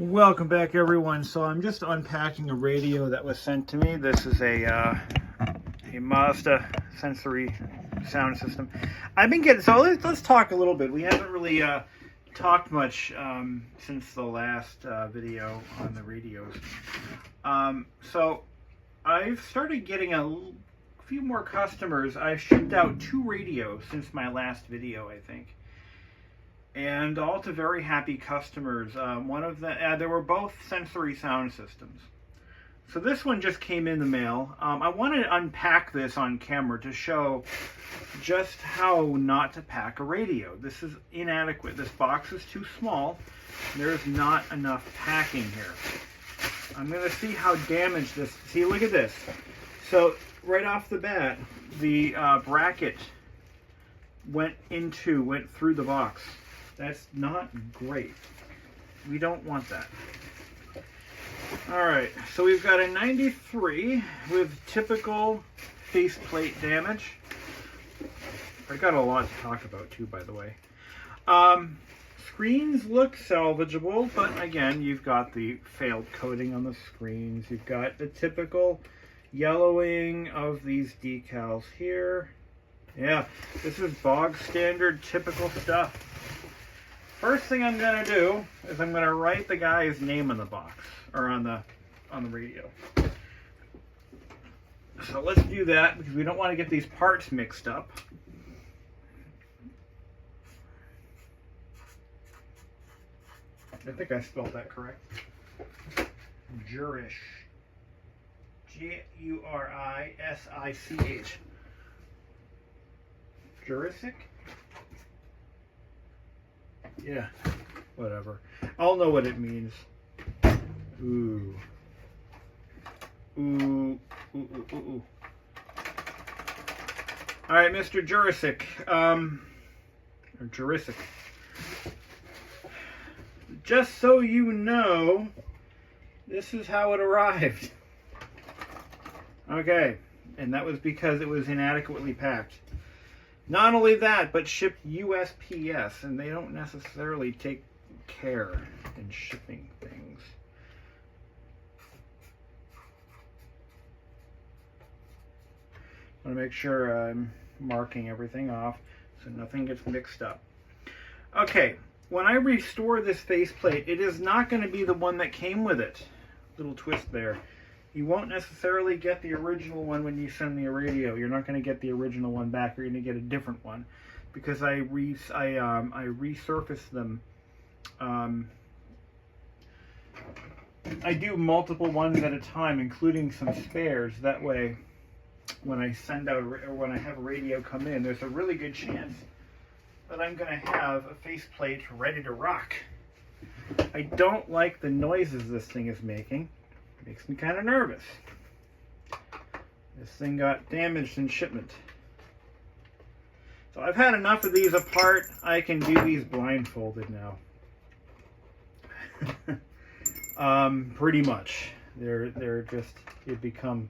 Welcome back, everyone. So I'm just unpacking a radio that was sent to me. This is a Mazda sensory sound system. I've been getting, so let's talk a little bit. We haven't really talked much since the last video on the radios. So I've started getting a few more customers. I've shipped out 2 radios since my last video, I think. And all to very happy customers. One of the they were both sensory sound systems. So this one just came in the mail. I wanted to unpack this on camera to show just how not to pack a radio. This is inadequate. This box is too small. There's not enough packing here. I'm going to see how damaged this. See, look at this. So right off the bat, the bracket went through the box. That's not great. We don't want that. Alright, so we've got a 93 with typical faceplate damage. I got a lot to talk about too, by the way. Screens look salvageable, but again, you've got the failed coating on the screens. You've got the typical yellowing of these decals here. Yeah, this is bog standard, typical stuff. First thing I'm going to do is I'm going to write the guy's name on the box, or on the radio. So let's do that because we don't want to get these parts mixed up. I think I spelled that correct. Jurish. G-U-R-I-S-I-C-H. Jurassic? Yeah, whatever. I'll know what it means. Ooh. Ooh. Ooh, ooh, ooh, ooh. Alright, Mr. Jurassic. Or Jurassic. Just so you know, this is how it arrived. Okay, and that was because it was inadequately packed. Not only that, but shipped USPS, and they don't necessarily take care in shipping things. I want to make sure I'm marking everything off so nothing gets mixed up. Okay, when I restore this faceplate, it is not going to be the one that came with it. Little twist there. You won't necessarily get the original one when you send me a radio. You're not going to get the original one back. You're going to get a different one because I resurface them. I do multiple ones at a time, including some spares. That way, when I send out or when I have a radio come in, there's a really good chance that I'm going to have a faceplate ready to rock. I don't like the noises this thing is making. Makes me kind of nervous. This thing got damaged in shipment. So I've had enough of these apart. I can do these blindfolded now. Pretty much. They're just, they've become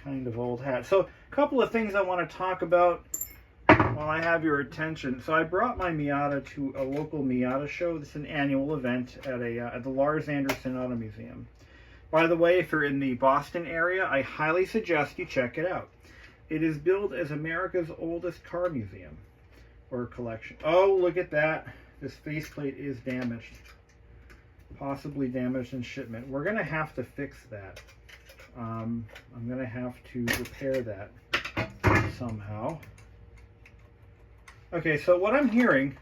kind of old hat. So a couple of things I want to talk about while I have your attention. So I brought my Miata to a local Miata show. This is an annual event at the Lars Anderson Auto Museum. By the way, if you're in the Boston area, I highly suggest you check it out. It is billed as America's oldest car museum or collection. Oh, look at that. This faceplate is damaged. Possibly damaged in shipment. We're going to have to fix that. I'm going to have to repair that somehow. Okay, so what I'm hearing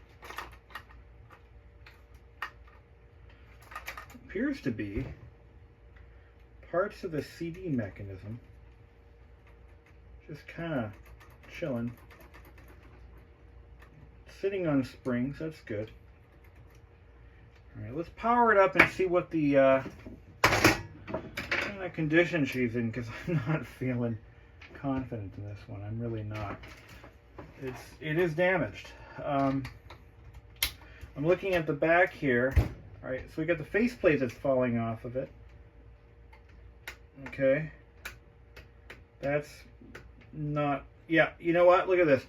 appears to be parts of the CD mechanism just kind of chilling, sitting on springs. That's good. All right, let's power it up and see what the kind of condition she's in, because I'm not feeling confident in this one. I'm really not. It is damaged. I'm looking at the back here. All right, so we got the faceplate that's falling off of it. Okay, that's not, yeah, you know what, look at this.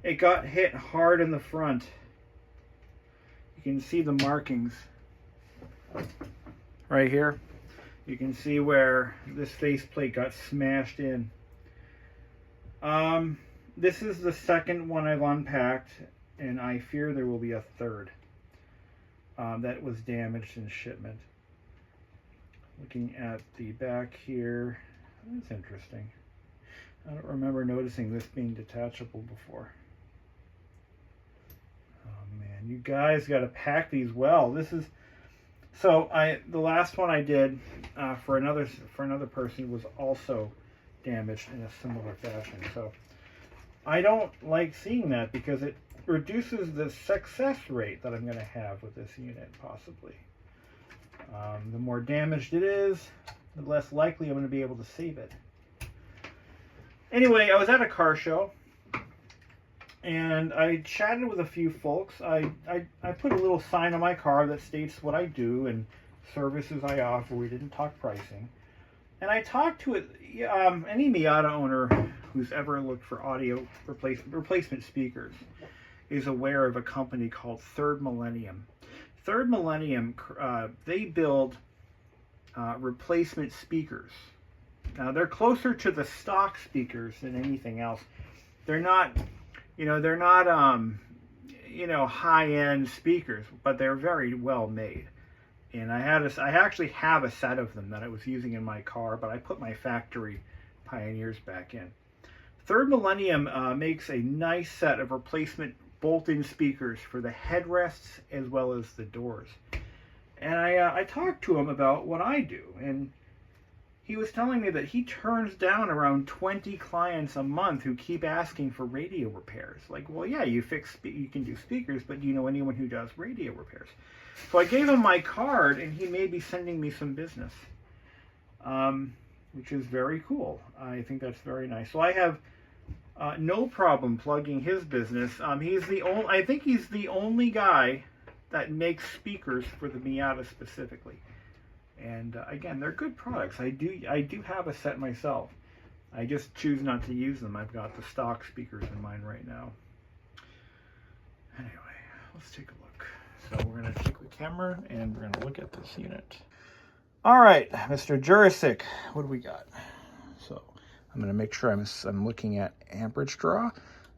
It got hit hard in the front. You can see the markings right here. You can see where this faceplate got smashed in. This is the second one I've unpacked, and I fear there will be a third that was damaged in shipment. Looking at the back here, that's interesting. I don't remember noticing this being detachable before. Oh man, you guys got to pack these well. This is so. The last one I did for another person was also damaged in a similar fashion. So I don't like seeing that because it reduces the success rate that I'm going to have with this unit possibly. The more damaged it is, the less likely I'm going to be able to save it. Anyway, I was at a car show, and I chatted with a few folks. I put a little sign on my car that states what I do and services I offer. We didn't talk pricing. And I talked to any Miata owner who's ever looked for audio replacement speakers is aware of a company called Third Millennium. Third Millennium, they build replacement speakers. Now they're closer to the stock speakers than anything else. They're not, high-end speakers, but they're very well made. And I actually have a set of them that I was using in my car, but I put my factory Pioneers back in. Third Millennium makes a nice set of replacement bolt-in speakers for the headrests as well as the doors. And I talked to him about what I do, and he was telling me that he turns down around 20 clients a month who keep asking for radio repairs. Like, well, yeah, you can do speakers, but do you know anyone who does radio repairs? So I gave him my card, and he may be sending me some business, which is very cool. I think that's very nice. So I have no problem plugging his business. I think he's the only guy that makes speakers for the Miata specifically. And again, they're good products. I do have a set myself. I just choose not to use them. I've got the stock speakers in mine right now. Anyway, let's take a look. So we're going to take the camera and we're going to look at this unit. All right, Mr. Jurassic, what do we got? So I'm going to make sure I'm looking at amperage draw,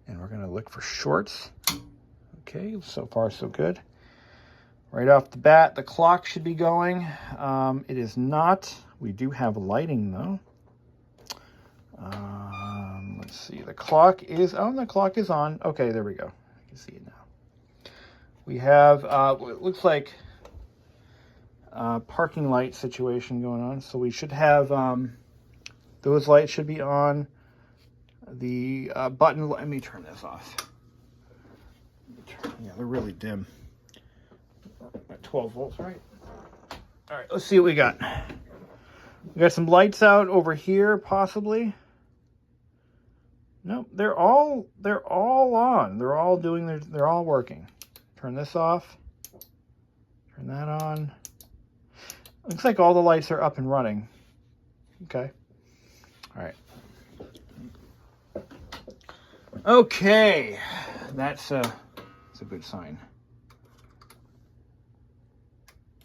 and we're going to look for shorts. Okay, so far so good. Right off the bat, the clock should be going. It is not. We do have lighting though. Let's see. The clock is on. Okay, there we go. I can see it now. We have what looks like parking light situation going on. So we should have those lights should be on. The button. Let me turn this off. Yeah, they're really dim. At 12 volts, right? All right, let's see what we got. We got some lights out over here, possibly. Nope, they're all on. They're all working. Turn this off. Turn that on. Looks like all the lights are up and running. Okay. All right. Okay, that's a good sign.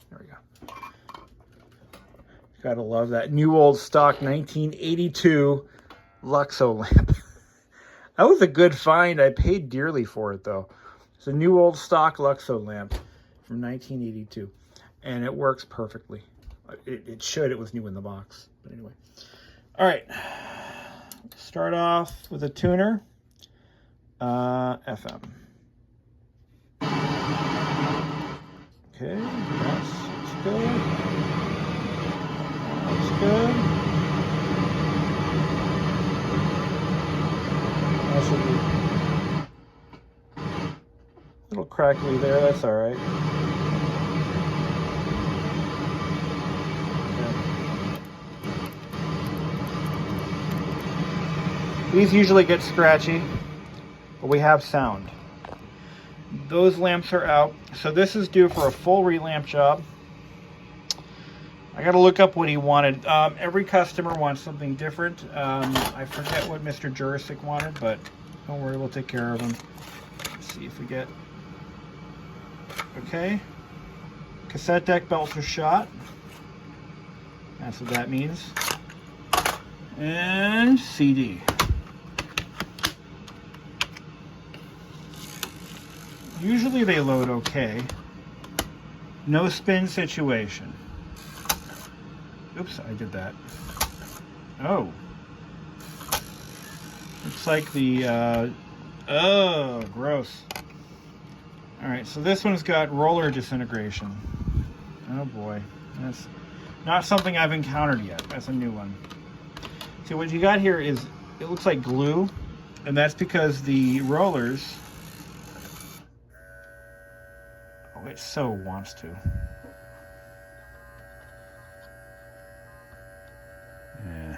There we go. Gotta love that new old stock 1982 Luxo lamp. That was a good find. I paid dearly for it though. It's a new old stock Luxo lamp from 1982, and it works perfectly. It should. It was new in the box, but anyway. All right. Start off with a tuner. FM. Okay, that's good. That's good. That should be a little crackly there. That's all right. Okay. These usually get scratchy, but we have sound. Those lamps are out. So this is due for a full relamp job. I got to look up what he wanted. Every customer wants something different. I forget what Mr. Jurassic wanted, but don't worry, we'll take care of him. Let's see if we get... Okay. Cassette deck belts are shot. That's what that means. And CD. Usually they load okay. No spin situation. Oops, I did that. Oh. Looks like the, oh, gross. Alright, so this one's got roller disintegration. Oh boy. That's not something I've encountered yet. That's a new one. See, what you got here is, it looks like glue, and that's because the rollers, oh, it so wants to. Yeah.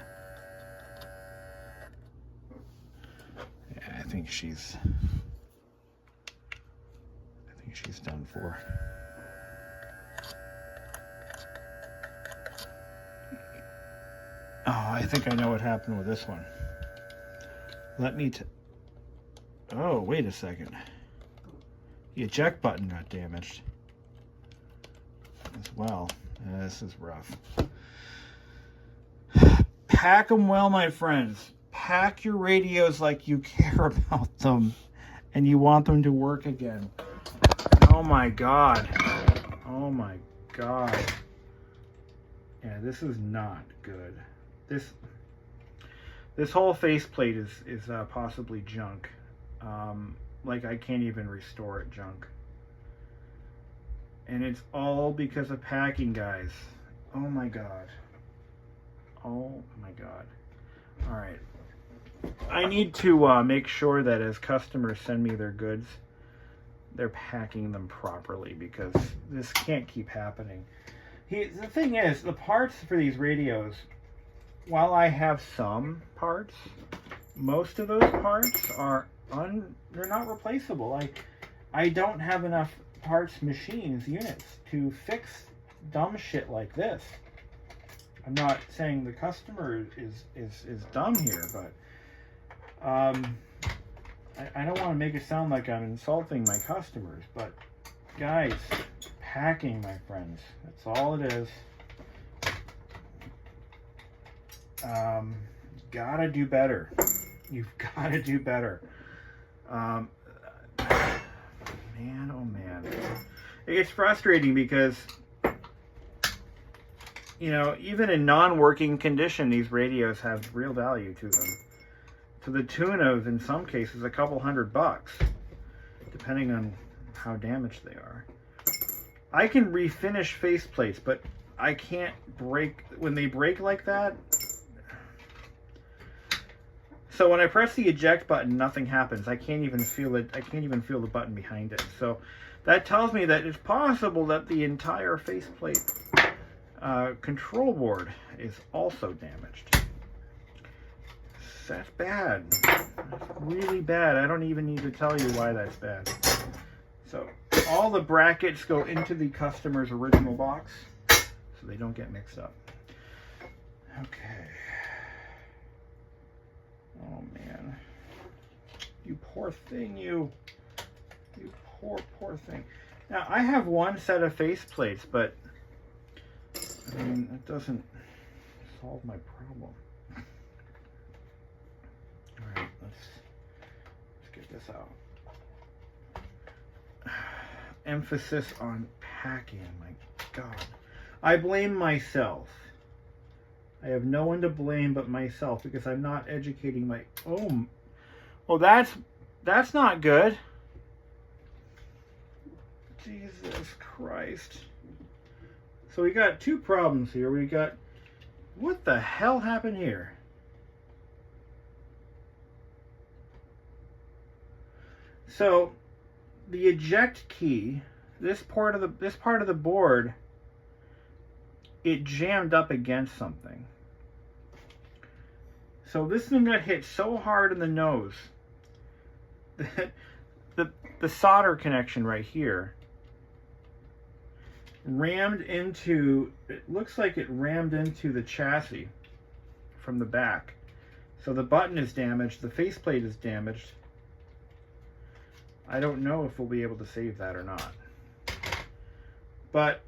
Yeah, I think she's done for. Oh, I think I know what happened with this one. Let me oh, wait a second. The eject button got damaged as well. This is rough. Pack them well, my friends. Pack your radios like you care about them and you want them to work again. Oh my God. Oh my God. Yeah, this is not good. This whole faceplate is possibly junk. Like I can't even restore it junk. And it's all because of packing, guys. Oh my God. Oh my God. All right. I need to make sure that as customers send me their goods, they're packing them properly, because this can't keep happening. The thing is, the parts for these radios, while I have some parts, most of those parts are they're not replaceable. I don't have enough parts, machines, units to fix dumb shit like this. I'm not saying the customer is dumb here, but I don't want to make it sound like I'm insulting my customers, but guys, packing, my friends, that's all it is. Gotta do better. You've got to do better. Man, oh man. It's frustrating because, you know, even in non-working condition, these radios have real value to them. To the tune of, in some cases, a couple $100, depending on how damaged they are. I can refinish faceplates, but I can't break, when they break like that. So when I press the eject button, nothing happens. I can't even feel it. I can't even feel the button behind it. So that tells me that it's possible that the entire faceplate control board is also damaged. That's bad. That's really bad. I don't even need to tell you why that's bad. So all the brackets go into the customer's original box, so they don't get mixed up. Okay. Oh man. You poor thing, you poor thing. Now I have one set of faceplates, but I mean, it doesn't solve my problem. Alright, let's get this out. Emphasis on packing, my God. I blame myself. I have no one to blame but myself because I'm not educating my... Oh, well, that's not good. Jesus Christ. So we got two problems here. We got... What the hell happened here? So the eject key, this part of the board, it jammed up against something. So this thing got hit so hard in the nose that the solder connection right here rammed into, it looks like it rammed into the chassis from the back. So the button is damaged, the faceplate is damaged. I don't know if we'll be able to save that or not. But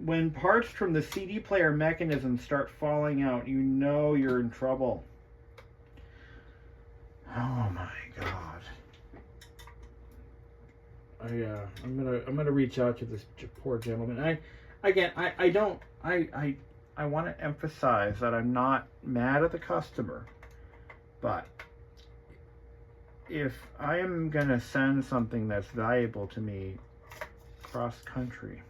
when parts from the CD player mechanism start falling out, you know you're in trouble. Oh my God. I'm gonna reach out to this poor gentleman. I want to emphasize that I'm not mad at the customer, but if I am gonna send something that's valuable to me cross country,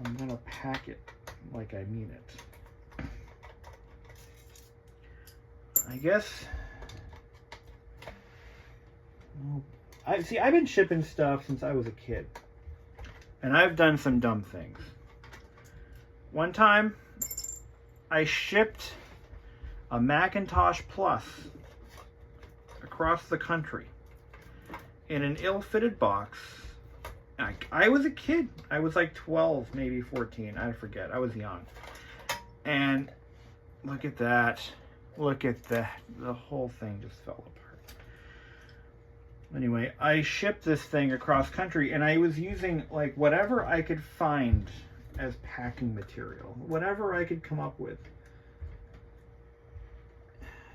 I'm gonna pack it like I mean it. I guess. Well, I've been shipping stuff since I was a kid, and I've done some dumb things. One time, I shipped a Macintosh Plus across the country in an ill-fitted box. I was a kid. I was like 12, maybe 14. I forget. I was young. And look at that. Look at that. The whole thing just fell apart. Anyway, I shipped this thing across country, and I was using like whatever I could find as packing material, whatever I could come up with.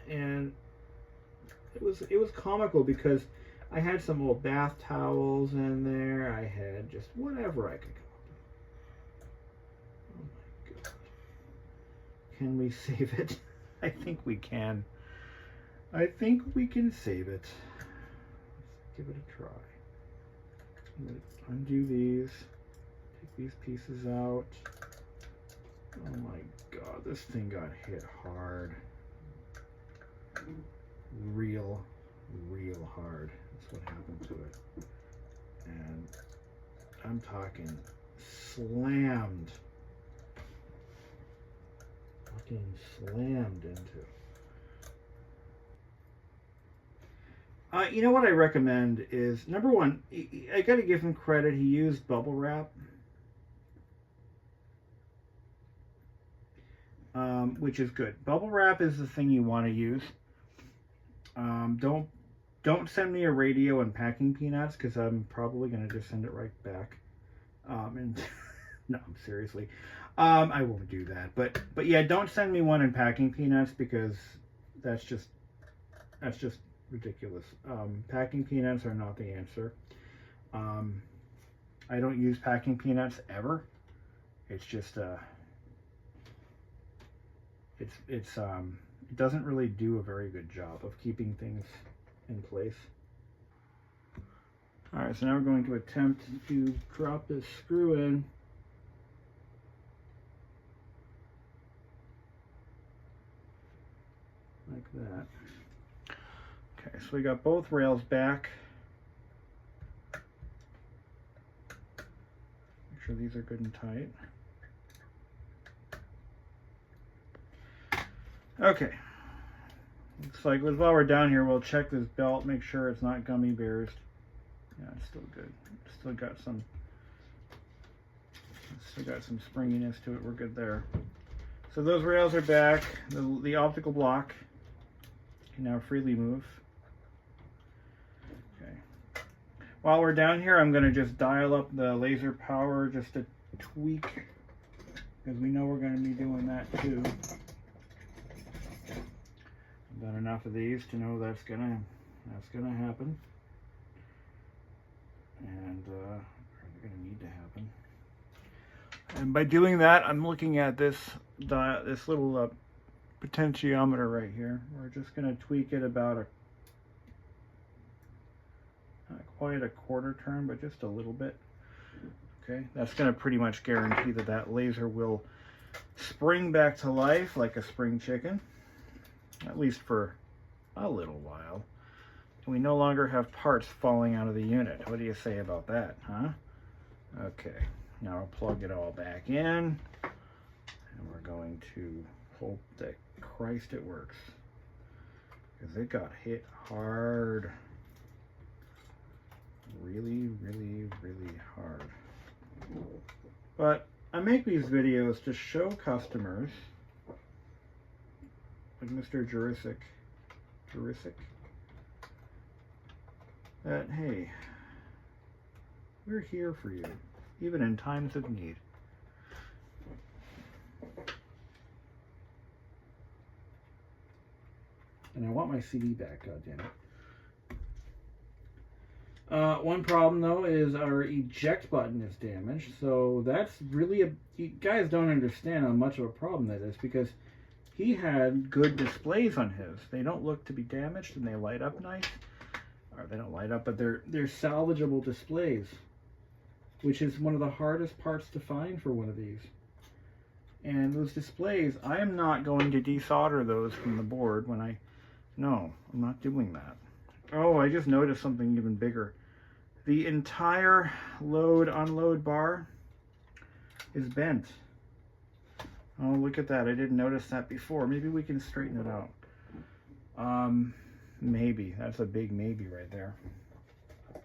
And it was comical because I had some old bath towels in there. I had just whatever I could come up with. Oh my God. Can we save it? I think we can. I think we can save it. Let's give it a try. Undo these. Take these pieces out. Oh my God, this thing got hit hard. Real hard. That's what happened to it. And I'm talking slammed. Fucking slammed into. You know what I recommend is, number one, I gotta give him credit, he used bubble wrap. Which is good. Bubble wrap is the thing you want to use. Don't send me a radio and packing peanuts, because I'm probably going to just send it right back. And no, seriously, I won't do that. But yeah, don't send me one in packing peanuts, because that's just ridiculous. Packing peanuts are not the answer. I don't use packing peanuts ever. It's just it doesn't really do a very good job of keeping things in place. Alright, so now we're going to attempt to drop this screw in. Like that. Okay, so we got both rails back. Make sure these are good and tight. Okay, looks like while we're down here, we'll check this belt, make sure it's not gummy bears. Yeah, it's still good. Still got some springiness to it. We're good there. So those rails are back. The optical block can now freely move. Okay. While we're down here, I'm going to just dial up the laser power just a tweak, because we know we're going to be doing that too. Done enough of these to know that's gonna happen, and they're gonna need to happen. And by doing that, I'm looking at this little potentiometer right here. We're just gonna tweak it about not quite a quarter turn, but just a little bit. Okay, that's gonna pretty much guarantee that laser will spring back to life like a spring chicken. At least for a little while. We no longer have parts falling out of the unit. What do you say about that, huh? Okay, now I'll plug it all back in, and we're going to hope that Christ it works, because it got hit hard. Really hard. But I make these videos to show customers, like Mr. Jurassic, that, hey, we're here for you, even in times of need. And I want my CD back, goddammit. One problem though is our eject button is damaged, so that's really you guys don't understand how much of a problem that is, because he had good displays on his. They don't look to be damaged and they light up nice. Or they don't light up, but they're salvageable displays, which is one of the hardest parts to find for one of these. And those displays, I am not going to desolder those from the board when no, I'm not doing that. Oh, I just noticed something even bigger. The entire load-unload bar is bent. Oh, look at that. I didn't notice that before. Maybe we can straighten it out. Maybe. That's a big maybe right there.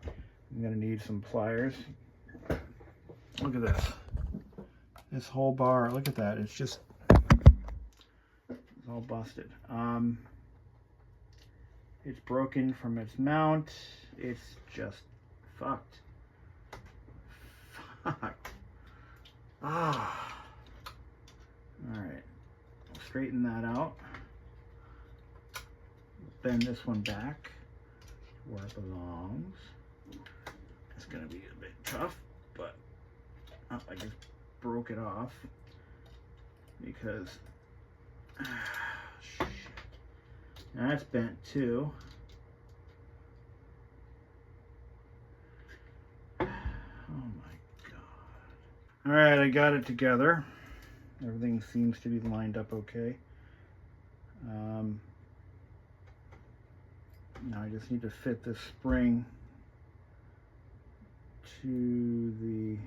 I'm going to need some pliers. Look at this. This whole bar, look at that. It's just it's all busted. It's broken from its mount. It's just fucked. Fucked. Ah. Alright. I'll straighten that out. Bend this one back where it belongs. It's going to be a bit tough, but I just broke it off because shit. That's bent too. Oh my god. Alright, I got it together. Everything seems to be lined up okay. Now I just need to fit this spring to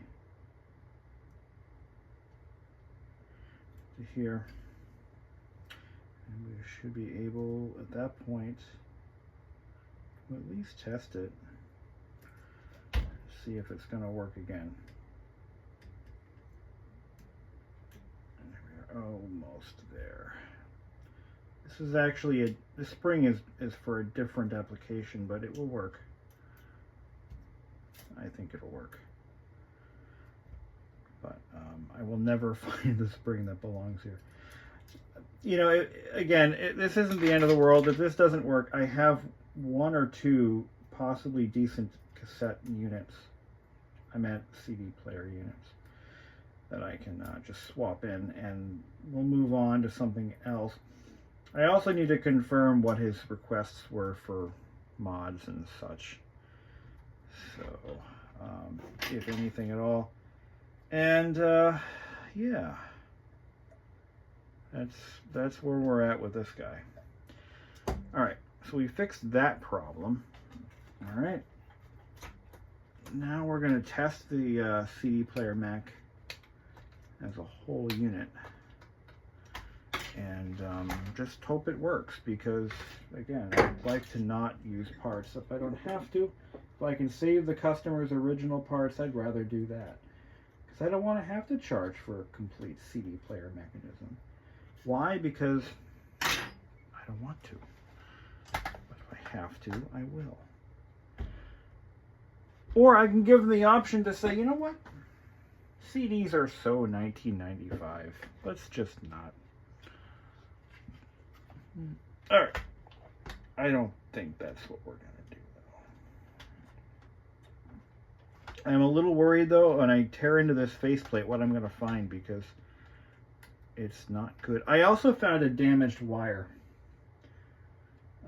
here. And we should be able, at that point, to at least test it. See if it's going to work again. And we are almost there. This is actually the spring is for a different application, but it will work. I think it'll work. But I will never find the spring that belongs here. You know, this isn't the end of the world. If this doesn't work, I have one or two possibly decent cassette units. I meant CD player units that I can just swap in, and we'll move on to something else. I also need to confirm what his requests were for mods and such. So, if anything at all. And, yeah. That's where we're at with this guy. Alright, so we fixed that problem. Alright. Now we're going to test the CD player Mac as a whole unit. And just hope it works, because, again, I'd like to not use parts if I don't have to. If I can save the customer's original parts, I'd rather do that. Because I don't want to have to charge for a complete CD player mechanism. Why? Because I don't want to. But if I have to, I will. Or I can give them the option to say, you know what? CDs are so 1995. Let's just not. Alright. I don't think that's what we're going to do, though. I'm a little worried, though, when I tear into this faceplate, what I'm going to find, because it's not good. I also found a damaged wire.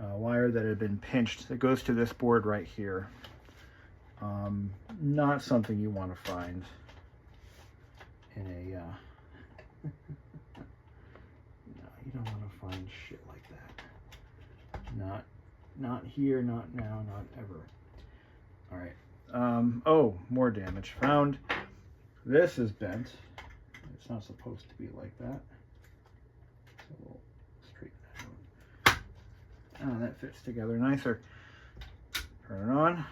A wire that had been pinched. That goes to this board right here. Not something you want to find in a... no, you don't want to find shit like that. Not here, not now, not ever. Alright. Oh, more damage. Found this is bent. It's not supposed to be like that. So we'll straighten that out. Oh, that fits together nicer. Turn it on.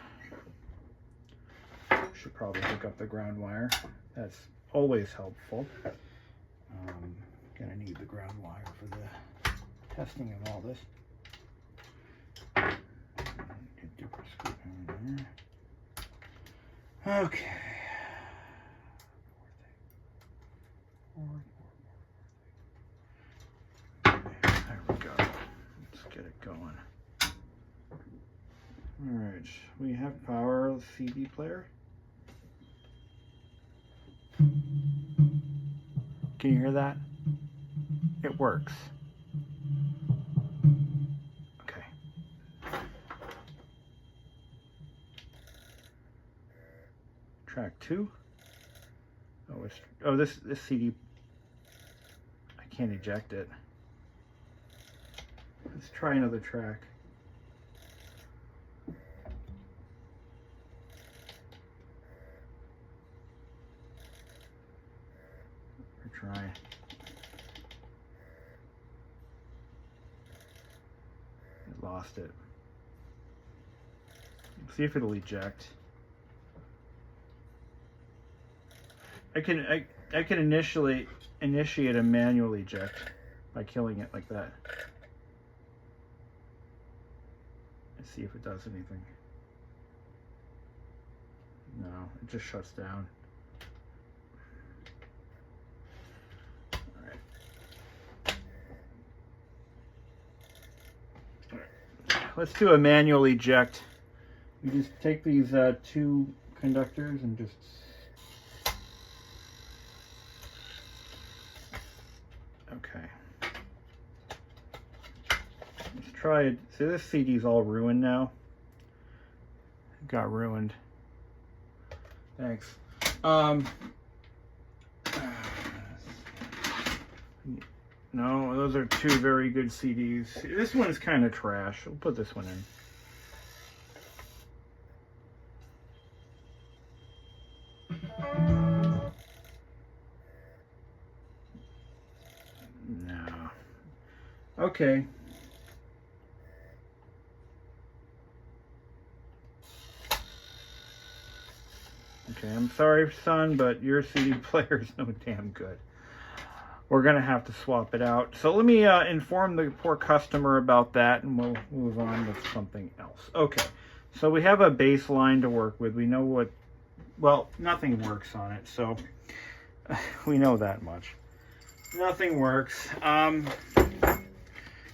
Should probably hook up the ground wire. That's always helpful. Gonna need the ground wire for the testing of all this. Get different screw in there. Okay. There we go. Let's get it going. right, we have power CD player. Can you hear that? It works. Okay. Track 2. Oh, this CD. I can't eject it. Let's try another track. Try. I lost it. Let's see if it'll eject. I can initiate a manual eject by killing it like that. Let's see if it does anything. No, it just shuts down. Let's do a manual eject. You just take these 2 conductors and just... Okay. Let's try it. See, this CD's all ruined now. It got ruined. Thanks. No, those are 2 very good CDs. This one's kind of trash. We'll put this one in. No. Okay. Okay, I'm sorry, son, but your CD player is no damn good. We're going to have to swap it out. So let me inform the poor customer about that, and we'll move on with something else. Okay, so we have a baseline to work with. We know what, well, nothing works on it, so we know that much. Nothing works.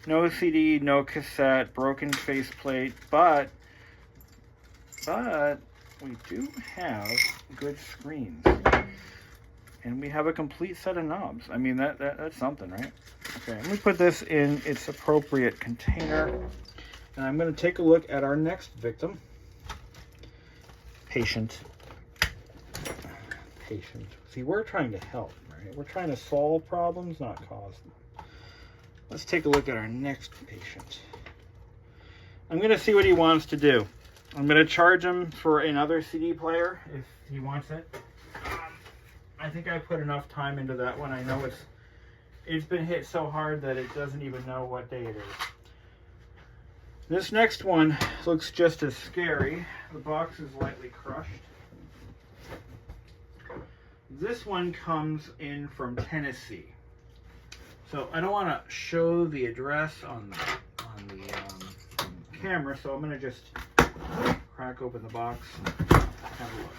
No CD, no cassette, broken faceplate, but we do have good screens. And we have a complete set of knobs. I mean, that's something, right? Okay, let me put this in its appropriate container. And I'm going to take a look at our next victim. Patient. See, we're trying to help, right? We're trying to solve problems, not cause them. Let's take a look at our next patient. I'm going to see what he wants to do. I'm going to charge him for another CD player if he wants it. I think I put enough time into that one. I know it's been hit so hard that it doesn't even know what day it is. This next one looks just as scary. The box is lightly crushed. This one comes in from Tennessee. So I don't want to show the address on the camera, so I'm going to just crack open the box and have a look.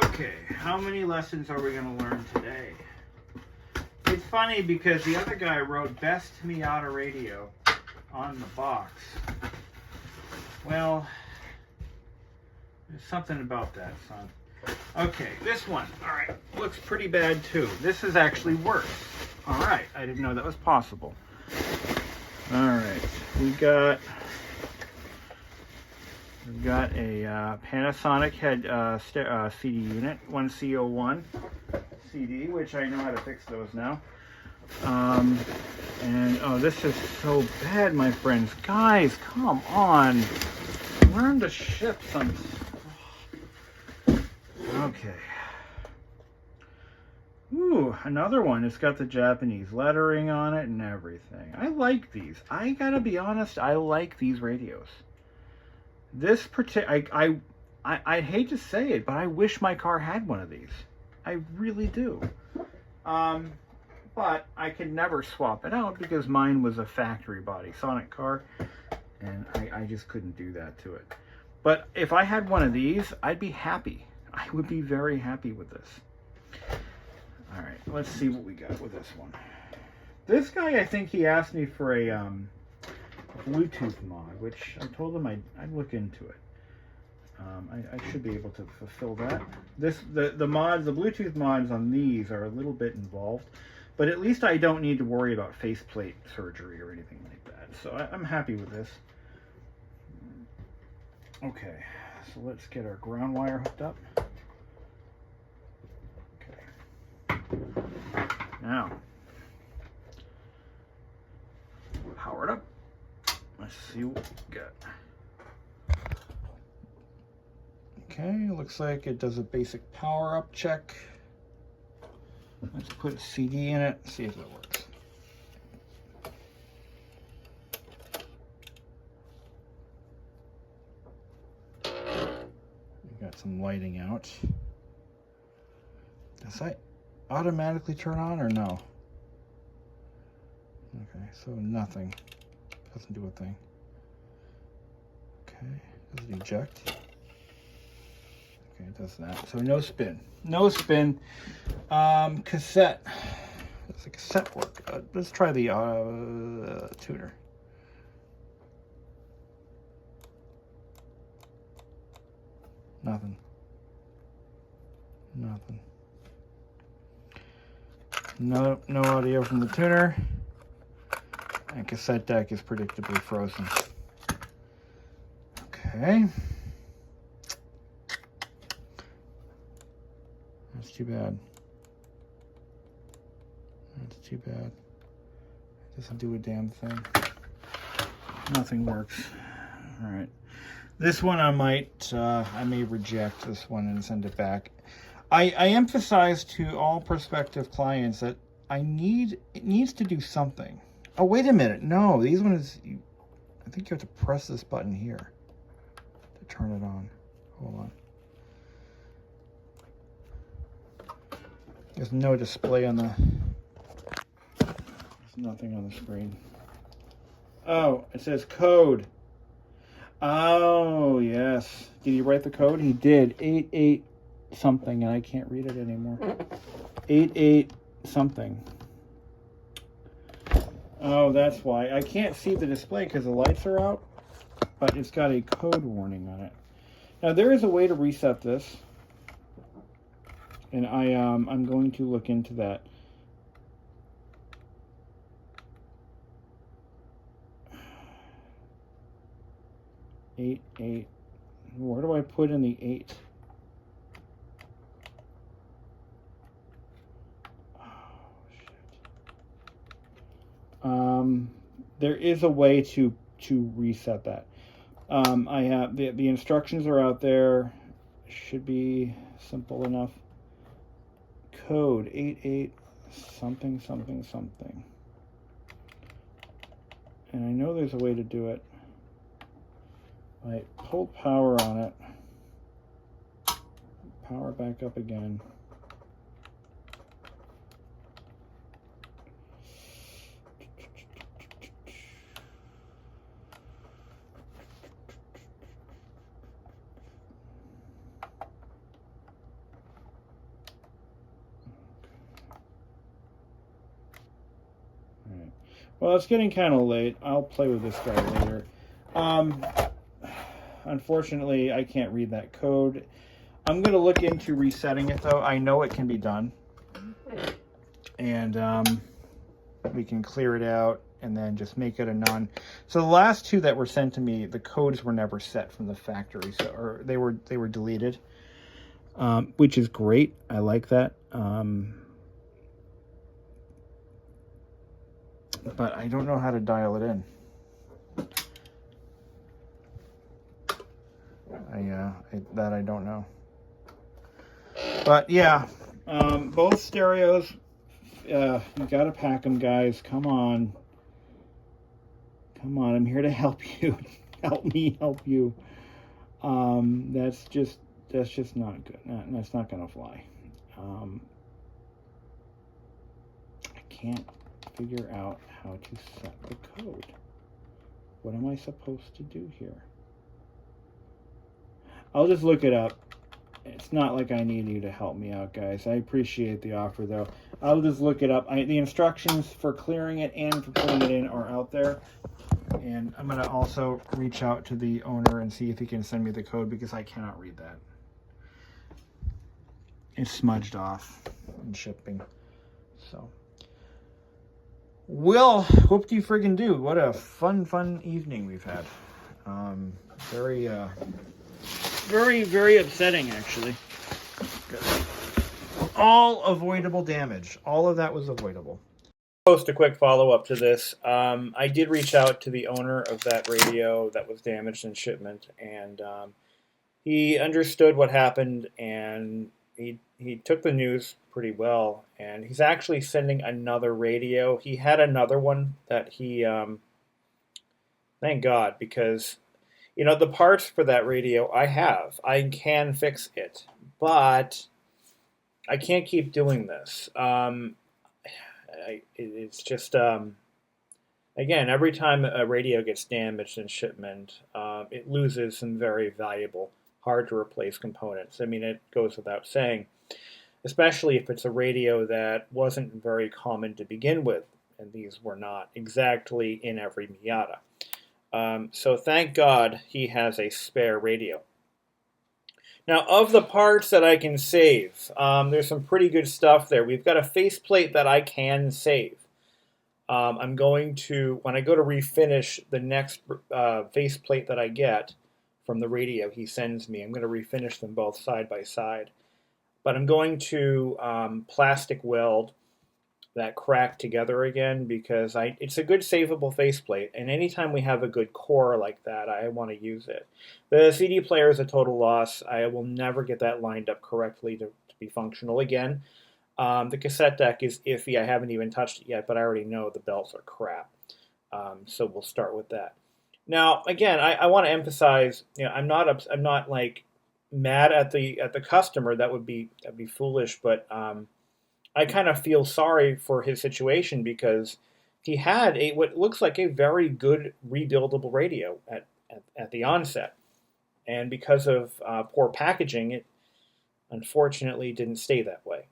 Okay, how many lessons are we going to learn today? It's funny because the other guy wrote Best Miata Radio on the box. Well, there's something about that, son. Okay, this one, all right, looks pretty bad too. This is actually worse. All right, I didn't know that was possible. All right, we've got a Panasonic head CD unit, 1C01 CD, which I know how to fix those now. And oh, this is so bad, my friends. Guys, come on. Learn to ship some. Okay. Ooh, another one. It's got the Japanese lettering on it and everything. I like these. I gotta be honest, I like these radios. This particular, I hate to say it, but I wish my car had one of these. I really do. But I could never swap it out because mine was a factory body Sonic car, and I just couldn't do that to it. But if I had one of these, I'd be happy. I would be very happy with this. All right, let's see what we got with this one. This guy, I think he asked me for a Bluetooth mod, which I told him I'd look into it. I should be able to fulfill that. The mods, the Bluetooth mods on these are a little bit involved, but at least I don't need to worry about faceplate surgery or anything like that. So I'm happy with this. Okay, so let's get our ground wire hooked up. Okay. Now, power it up. Let's see what we got. Okay, looks like it does a basic power up check. Let's put a CD in it, see if it works. We got some lighting out. Does that automatically turn on or no? Okay, so nothing. Doesn't do a thing. Okay, does it eject? Okay, it does that. So no spin. No spin. Cassette. Does the cassette work? Let's try the tuner. Nothing. Nothing. No audio from the tuner. And cassette deck is predictably frozen. Okay. That's too bad. That's too bad. It doesn't do a damn thing. Nothing works. All right. This one I may reject this one and send it back. I emphasize to all prospective clients that it needs to do something. Oh, wait a minute. No, these ones, I think you have to press this button here to turn it on. Hold on. There's no display on the, there's nothing on the screen. Oh, it says code. Oh, yes. Did he write the code? He did. 88 something, and I can't read it anymore. 88 something. Oh, that's why. I can't see the display because the lights are out, but it's got a code warning on it. Now, there is a way to reset this, and I'm going to look into that. Eight. Where do I put in the 8? There is a way to reset that. I have the instructions are out there. Should be simple enough. Code 88 something something something. And I know there's a way to do it. I pull power on it. Power back up again. Well, it's getting kind of late. I'll play with this guy later. Unfortunately, I can't read that code. I'm going to look into resetting it, though. I know it can be done. And we can clear it out and then just make it a none. So the last two that were sent to me, the codes were never set from the factory, so or they were deleted, which is great. I like that. But I don't know how to dial it in. I don't know. But yeah, both stereos. You gotta pack them, guys. Come on. I'm here to help you. Help me help you. That's just not good. That's not gonna fly. I can't figure out how to set the code. What am I supposed to do here? I'll just look it up It's not like I need you to help me out, guys. I appreciate the offer, though. I'll just look it up. The instructions for clearing it and for putting it in are out there. And I'm going to also reach out to the owner and see if he can send me the code, because I cannot read that. It's smudged off in shipping. So, well, whoop-de-friggin-do. What a fun evening we've had. Very, very upsetting, actually. All avoidable damage. All of that was avoidable. Post a quick follow-up to this. I did reach out to the owner of that radio that was damaged in shipment, and he understood what happened, and he took the news pretty well, and he's actually sending another radio. He had another one that he, thank God, because, you know, the parts for that radio I have. I can fix it, but I can't keep doing this. It's just, again, every time a radio gets damaged in shipment, it loses some very valuable, hard-to-replace components. I mean, it goes without saying, especially if it's a radio that wasn't very common to begin with, and these were not exactly in every Miata. So thank God he has a spare radio. Now, of the parts that I can save, there's some pretty good stuff there. We've got a faceplate that I can save. I'm going to, when I go to refinish the next faceplate that I get from the radio he sends me, I'm going to refinish them both side by side. But I'm going to plastic weld that crack together again, because it's a good savable faceplate, and anytime we have a good core like that, I want to use it. The CD player is a total loss. I will never get that lined up correctly to be functional again. The cassette deck is iffy. I haven't even touched it yet, but I already know the belts are crap. So we'll start with that. Now, again, I want to emphasize, you know, I'm not like mad at the customer. That'd be foolish, but I kind of feel sorry for his situation, because he had what looks like a very good rebuildable radio at the onset, and because of poor packaging, it unfortunately didn't stay that way.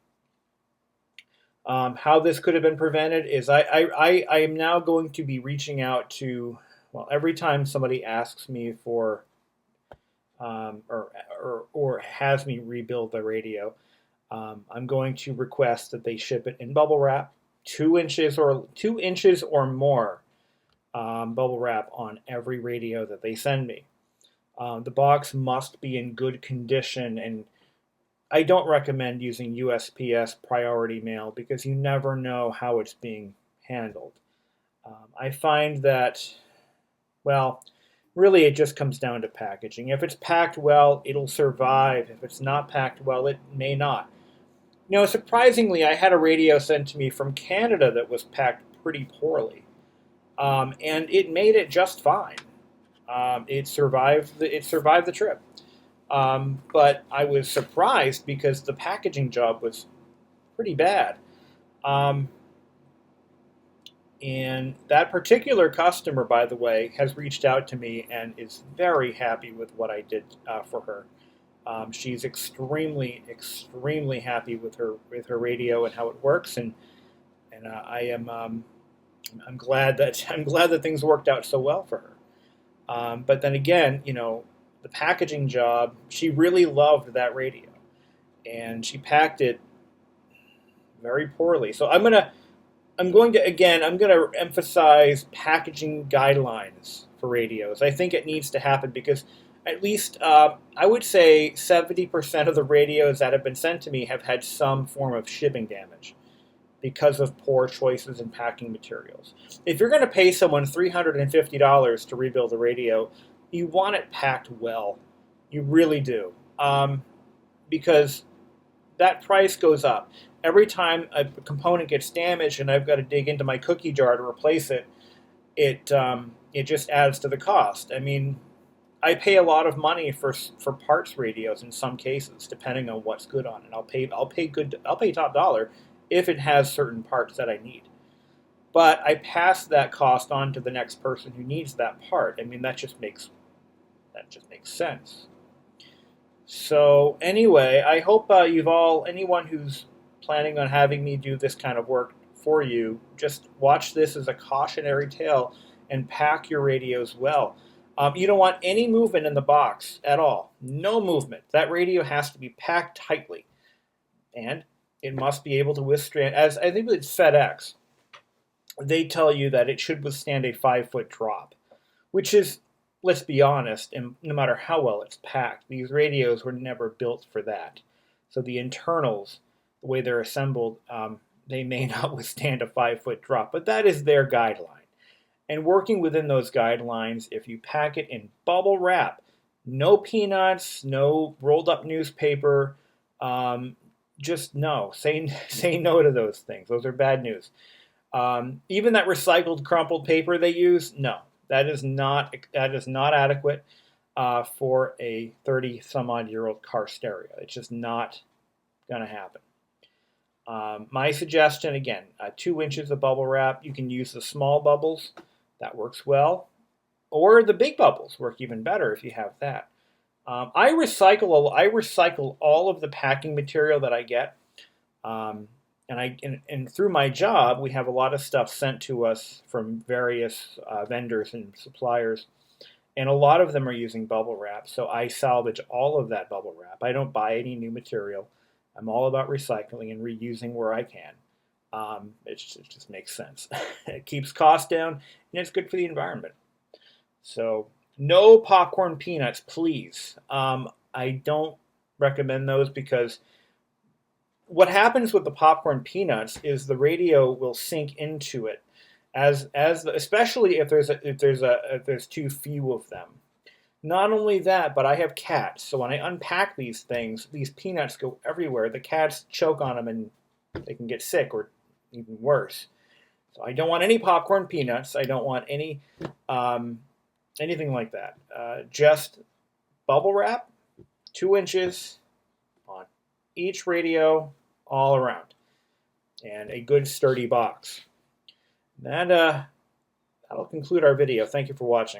How this could have been prevented is I am now going to be reaching out to, well, every time somebody asks me for or has me rebuild the radio, I'm going to request that they ship it in bubble wrap, 2 inches or more bubble wrap on every radio that they send me. The box must be in good condition, and I don't recommend using USPS priority mail, because you never know how it's being handled. I find that, well, really it just comes down to packaging. If it's packed well, it'll survive. If it's not packed well, it may not. You know, surprisingly, I had a radio sent to me from Canada that was packed pretty poorly, and it made it just fine. It survived the trip, but I was surprised because the packaging job was pretty bad. And that particular customer, by the way, has reached out to me and is very happy with what I did for her. She's extremely happy with her radio and how it works, and I'm glad that things worked out so well for her. But then again, you know, the packaging job, she really loved that radio, and she packed it very poorly. So I'm going to emphasize packaging guidelines for radios. I think it needs to happen, because at least I would say 70% of the radios that have been sent to me have had some form of shipping damage because of poor choices in packing materials. If you're going to pay someone $350 to rebuild a radio, you want it packed well. You really do. Because that price goes up. Every time a component gets damaged and I've got to dig into my cookie jar to replace it, it just adds to the cost. I mean, I pay a lot of money for parts radios in some cases, depending on what's good on it. I'll pay top dollar if it has certain parts that I need. But I pass that cost on to the next person who needs that part. I mean, that just makes sense. So anyway, I hope anyone who's planning on having me do this kind of work for you, just watch this as a cautionary tale and pack your radios well. You don't want any movement in the box at all. No movement. That radio has to be packed tightly. And it must be able to withstand, as I think it's FedEx, they tell you that it should withstand a 5-foot drop, which is, let's be honest, and no matter how well it's packed, these radios were never built for that. So the internals, the way they're assembled, they may not withstand a 5-foot drop, but that is their guideline. And working within those guidelines, if you pack it in bubble wrap, no peanuts, no rolled up newspaper, just no. Say no to those things. Those are bad news. Even that recycled crumpled paper they use, no. That is not adequate for a 30-some-odd-year-old car stereo. It's just not going to happen. My suggestion, again, 2 inches of bubble wrap. You can use the small bubbles. That works well. Or the big bubbles work even better if you have that. I recycle all of the packing material that I get. And through my job, we have a lot of stuff sent to us from various vendors and suppliers, and a lot of them are using bubble wrap. So I salvage all of that bubble wrap. I don't buy any new material. I'm all about recycling and reusing where I can. It just makes sense. It keeps costs down, and it's good for the environment. So no popcorn peanuts, please. I don't recommend those because what happens with the popcorn peanuts is the radio will sink into it, especially if there's too few of them. Not only that, but I have cats, so when I unpack these things, these peanuts go everywhere. The cats choke on them and they can get sick or even worse. So I don't want any popcorn peanuts. I don't want any anything like that. Just bubble wrap, 2 inches on each radio, all around, and a good sturdy box. That'll conclude our video. Thank you for watching.